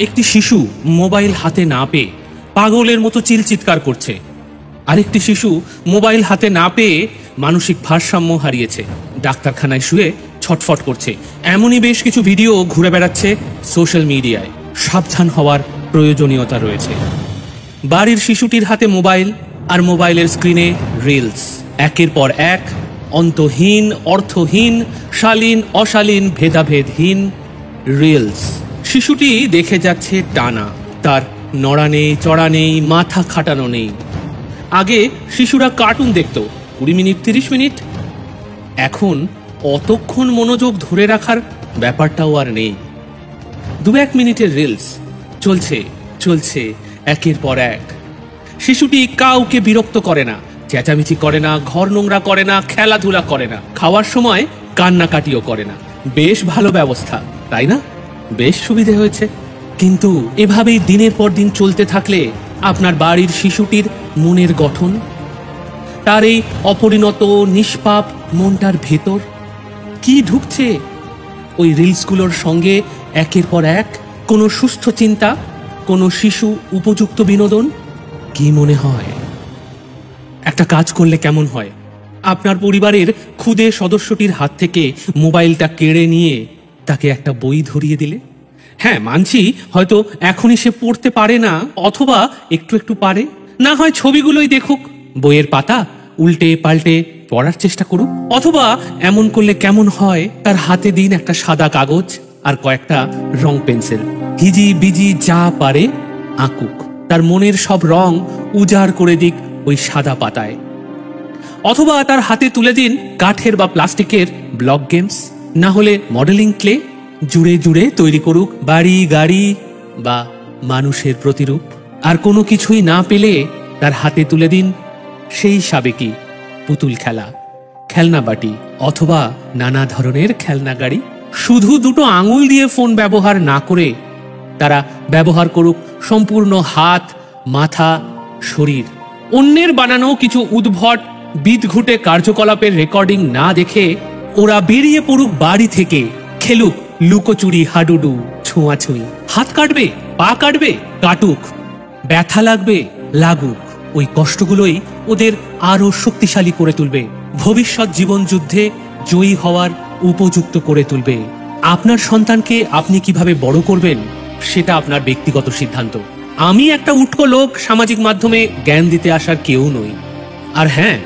একটি শিশু মোবাইল হাতে না পেয়ে পাগলের মতো চিৎকার করছে, আরেকটি শিশু মোবাইল হাতে না পেয়ে মানসিক ভারসাম্য হারিয়েছে, ডাক্তারখানায় শুয়ে ছটফট করছে। এমনই বেশ কিছু ভিডিও ঘুরে বেড়াচ্ছে সোশ্যাল মিডিয়ায়। সাবধান হওয়ার প্রয়োজনীয়তা রয়েছে। বাড়ির শিশুটির হাতে মোবাইল, আর মোবাইলের স্ক্রিনে রিলস, একের পর এক, অন্তহীন, অর্থহীন, শালীন, অশালীন, ভেদাভেদহীন রিলস। শিশুটি দেখে যাচ্ছে টানা, তার নড়া নেই, চড়া নেই, মাথা খাটানো নেই। আগে শিশুরা কার্টুন দেখত 20 মিনিট 30 মিনিট, এখন অতক্ষণ মনোযোগ ধরে রাখার ব্যাপারটাও আর নেই। 2-1 মিনিটের রিলস চলছে চলছে একের পর এক। শিশুটি কাউকে বিরক্ত করে না, চেঁচামেচি করে না, ঘর নোংরা করে না, খেলাধুলা করে না, খাওয়ার সময় কান্নাকাটিও করে না। বেশ ভালো ব্যবস্থা, তাই না? বেশ সুবিধে হয়েছে। কিন্তু এভাবেই দিনের পর দিন চলতে থাকলে আপনার বাড়ির শিশুটির মনের গঠন, তার এই অপরিণত নিষ্পাপ মনটার ভেতর কি ঢুকছে ওই রিলসগুলোর সঙ্গে একের পর এক? কোনো সুস্থ চিন্তা, কোনো শিশু উপযুক্ত বিনোদন? কি মনে হয় একটা কাজ করলে কেমন হয়? আপনার পরিবারের ক্ষুদে সদস্যটির হাত থেকে মোবাইলটা কেড়ে নিয়ে তাকে একটা বই ধরিয়ে দিলে। হ্যাঁ, মানছি হয়তো এখনই সে পড়তে পারে না, অথবা একটু একটু পারে, না হয় ছবিগুলোই দেখুক, বইয়ের পাতা উল্টে পাল্টে পড়ার চেষ্টা করুক। অথবা এমন করলে কেমন হয়, তার হাতে দিন একটা সাদা কাগজ আর কয়েকটা রং পেন্সিল, হিজি বিজি যা পারে আঁকুক, তার মনের সব রং উজাড় করে দিক ওই সাদা পাতায়। অথবা তার হাতে তুলে দিন কাঠের বা প্লাস্টিকের ব্লক গেমস, না হলে মডেলিং ক্লে, জুড়ে জুড়ে তৈরি করুক বাড়ি, গাড়ি বা মানুষের প্রতিরূপ। আর কোনো কিছুই না পেলে তার হাতে তুলে দিন সেই সাবেকি পুতুল খেলা, খেলনা বাটি অথবা নানা ধরনের খেলনা গাড়ি। শুধু দুটো আঙুল দিয়ে ফোন ব্যবহার না করে তারা ব্যবহার করুক সম্পূর্ণ হাত, মাথা, শরীর। অন্যের বানানো কিছু উদ্ভট বিদঘুটে কার্যকলাপের রেকর্ডিং না দেখে ওরা বেরিয়ে পড়ুক বাড়ি থেকে, খেলুক লুকোচুরি, হাডুডু, ছোঁয়াছুঁই। হাত কাটবে, পা কাটবে, কাটুক, ব্যথা লাগবে, লাগুক। ওই কষ্টগুলোই ওদের আরো শক্তিশালী করে তুলবে, ভবিষ্যৎ জীবন যুদ্ধে জয়ী হওয়ার উপযুক্ত করে তুলবে। আপনার সন্তানকে আপনি কিভাবে বড় করবেন সেটা আপনার ব্যক্তিগত সিদ্ধান্ত। আমি একটা উটকো লোক সামাজিক মাধ্যমে জ্ঞান দিতে আসার কেউ নই। আর হ্যাঁ,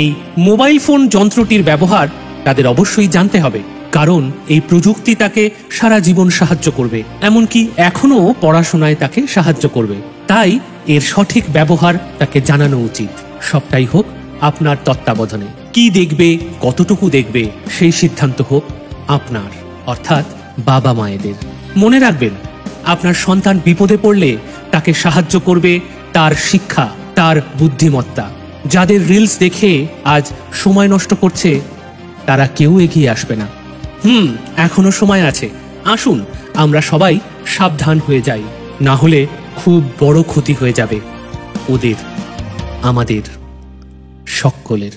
এই মোবাইল ফোন যন্ত্রটির ব্যবহার তাদের অবশ্যই জানতে হবে, কারণ এই প্রযুক্তি তাকে সারা জীবন সাহায্য করবে, এমনকি এখনো পড়াশোনায় তাকে সাহায্য করবে। তাই এর সঠিক ব্যবহার তাকে জানানো উচিত। সবটাই হোক আপনার তত্ত্বাবধানে। কি দেখবে, কতটুকু দেখবে, সেই সিদ্ধান্ত হোক আপনার, অর্থাৎ বাবা মায়েদের। মনে রাখবেন, আপনার সন্তান বিপদে পড়লে তাকে সাহায্য করবে তার শিক্ষা, তার বুদ্ধিমত্তা। যাদের রিলস দেখে আজ সময় নষ্ট করছে তারা কেউ এগিয়ে আসবে না। এখনো সময় আছে। আসুন আমরা সবাই সাবধান হয়ে যাই, না হলে খুব বড় ক্ষতি হয়ে যাবে ওদের, আমাদের সকলের।